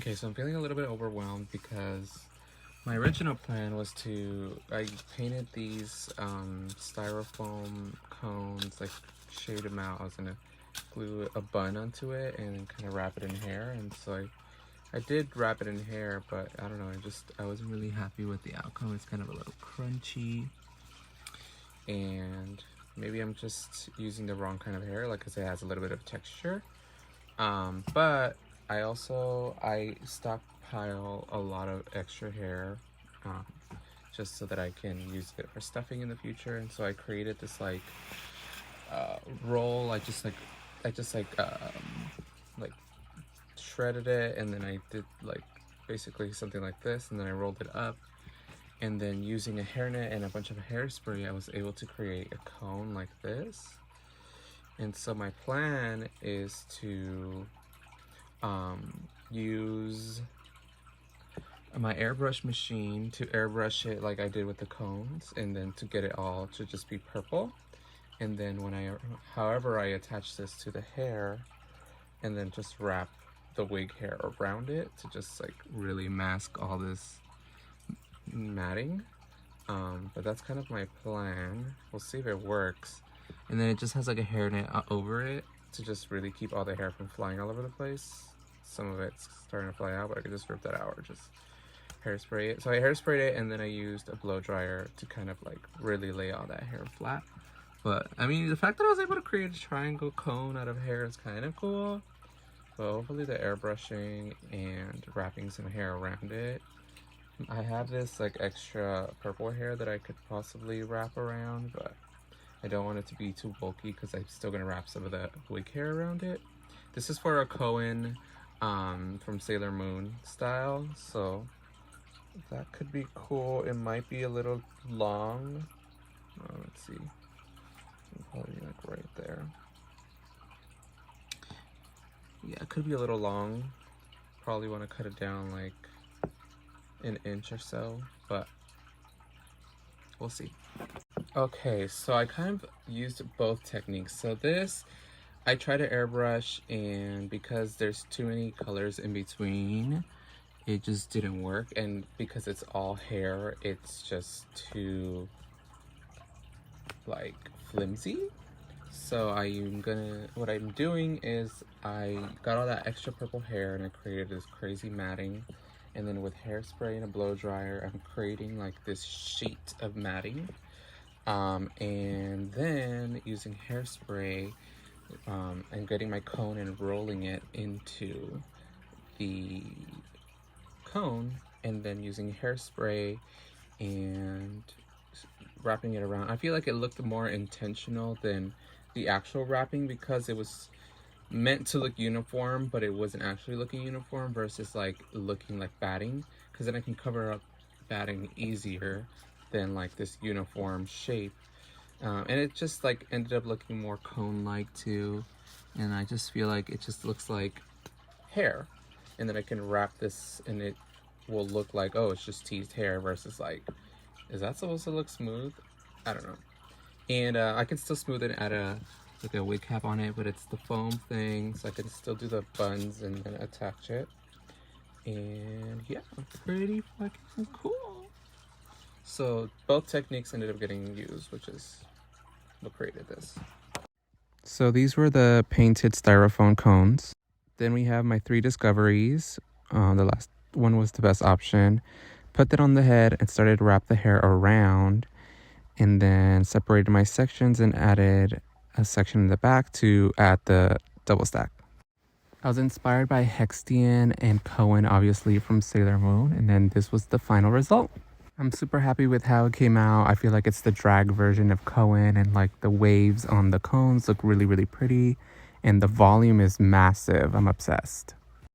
Okay, so I'm feeling a little bit overwhelmed because my original plan was I painted these styrofoam cones, like shaped them out. I was gonna glue a bun onto it and kind of wrap it in hair. And so I did wrap it in hair, but I don't know, I wasn't really happy with the outcome. It's kind of a little crunchy. And maybe I'm just using the wrong kind of hair, like, cause it has a little bit of texture. But I stockpile a lot of extra hair, um, just so that I can use it for stuffing in the future. And so I created this like roll. I just like shredded it, and then I did like basically something like this, and then I rolled it up, and then using a hairnet and a bunch of hairspray, I was able to create a cone like this. And so my plan is to use my airbrush machine to airbrush it like I did with the cones, and then to get it all to just be purple. And then however I attach this to the hair, and then just wrap the wig hair around it to just like really mask all this matting. But that's kind of my plan. We'll see if it works. And then it just has like a hairnet over it to just really keep all the hair from flying all over the place. Some of it's starting to fly out, but I could just rip that out or just hairspray it. So I hairsprayed it, and then I used a blow dryer to kind of like really lay all that hair flat. But I mean, the fact that I was able to create a triangle cone out of hair is kind of cool. But hopefully the airbrushing and wrapping some hair around it. I have this like extra purple hair that I could possibly wrap around, but I don't want it to be too bulky because I'm still gonna wrap some of the wig hair around it. This is for a Koan from Sailor Moon style, so that could be cool. It might be a little long. Let's see. Probably like right there. Yeah, it could be a little long. Probably want to cut it down like an inch or so, but we'll see. Okay, so I kind of used both techniques. So this, I try to airbrush, and because there's too many colors in between, it just didn't work. And because it's all hair, it's just too like flimsy. So what I'm doing is I got all that extra purple hair and I created this crazy matting. And then with hairspray and a blow dryer, I'm creating like this sheet of matting. And then using hairspray, I'm getting my cone and rolling it into the cone, and then using hairspray and wrapping it around. I feel like it looked more intentional than the actual wrapping because it was meant to look uniform, but it wasn't actually looking uniform versus like looking like batting, because then I can cover up batting easier than like this uniform shape. And it just like ended up looking more cone-like too, and I just feel like it just looks like hair, and then I can wrap this and it will look like, oh, it's just teased hair versus like, is that supposed to look smooth? I don't know. And I can still smooth it, add a wig cap on it, but it's the foam thing, so I can still do the buns and then attach it. And yeah, pretty fucking cool. So both techniques ended up getting used, which is what created this. So these were the painted styrofoam cones. Then we have my 3 discoveries. The last one was the best option. Put that on the head and started to wrap the hair around, and then separated my sections and added a section in the back to add the double stack. I was inspired by Hextian and Koan, obviously from Sailor Moon, and then this was the final result. I'm super happy with how it came out. I feel like it's the drag version of Koan, and like the waves on the cones look really, really pretty, and the volume is massive. I'm obsessed.